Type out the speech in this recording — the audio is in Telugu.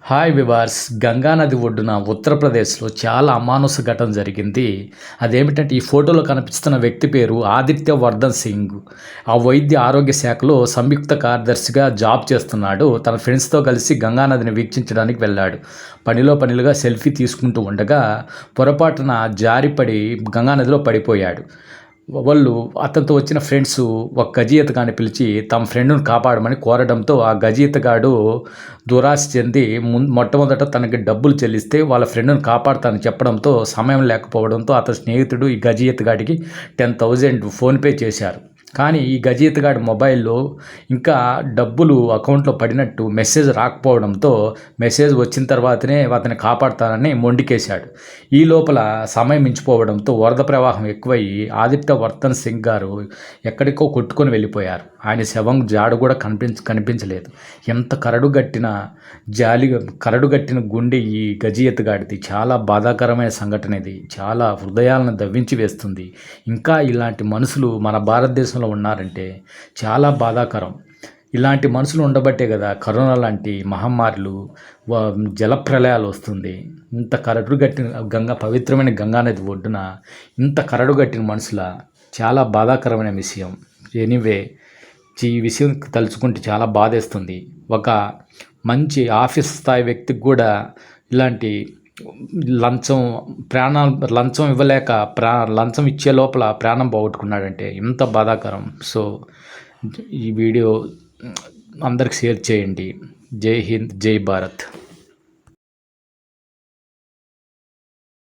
హాయ్ వివార్స్, గంగా నది ఒడ్డున ఉత్తరప్రదేశ్లో చాలా అమానుష ఘటన జరిగింది. అదేమిటంటే ఈ ఫోటోలో కనిపిస్తున్న వ్యక్తి పేరు ఆదిత్య వర్ధన్ సింగ్. ఆ వైద్య ఆరోగ్య శాఖలో సంయుక్త కార్యదర్శిగా జాబ్ చేస్తున్నాడు. తన ఫ్రెండ్స్తో కలిసి గంగా నదిని వీక్షించడానికి వెళ్ళాడు. పనిగా సెల్ఫీ తీసుకుంటూ ఉండగా పొరపాటున జారిపడి గంగా నదిలో పడిపోయాడు. వాళ్ళు అతనితో వచ్చిన ఫ్రెండ్స్ ఒక గజీతగాడిని పిలిచి తమ ఫ్రెండ్‌ని కాపాడమని కోరడంతో ఆ గజీతగాడు దురాశ చెంది మొట్టమొదట తనకి డబ్బులు చెల్లిస్తే వాళ్ళ ఫ్రెండ్‌ని కాపాడతానని చెప్పడంతో సమయం లేకపోవడంతో అతని స్నేహితుడు ఈ గజీతగాడికి 10,000 ఫోన్‌పే చేశారు. కానీ ఈ గజీతగాడి మొబైల్‌లో ఇంకా డబ్బులు అకౌంట్‌లో పడినట్టు మెసేజ్ రాకపోవడంతో మెసేజ్ వచ్చిన తర్వాతనే అతన్ని కాపాడతానని మొండికేశాడు. ఈ లోపల సమయం మించిపోవడంతో వరద ప్రవాహం ఎక్కువయ్యి ఆదిత్య వర్ధన్ సింగ్ గారు ఎక్కడికో కొట్టుకొని వెళ్ళిపోయారు. ఆయన శవం జాడ కూడా కనిపించలేదు. ఎంత కరడుగట్టిన గుండె ఈ గజీతగాడిది. చాలా బాధాకరమైన సంఘటన ఇది. చాలా హృదయాలను దవ్వించి వేస్తుంది. ఇంకా ఇలాంటి మనుషులు మన భారతదేశంలో ఉన్నారంటే చాలా బాధాకరం. ఇలాంటి మనుషులు ఉండబట్టే కదా కరోనా లాంటి మహమ్మారులు, జలప్రలయాలు వస్తుంది. ఇంత కరడుగట్టిన పవిత్రమైన గంగానది ఒడ్డున ఇంత కరడుగట్టిన మనుషుల చాలా బాధాకరమైన విషయం. ఎనీవే, ఈ విషయం తలుచుకుంటే చాలా బాధేస్తుంది. ఒక మంచి ఆఫీస్ స్థాయి వ్యక్తికి కూడా ఇలాంటి లంచం ఇవ్వలేక లంచం ఇచ్చే లోపల ప్రాణం పోగొట్టుకున్నాడంటే ఎంత బాధాకరం. సో ఈ వీడియో అందరికి షేర్ చేయండి. జై హింద్, జై భారత్.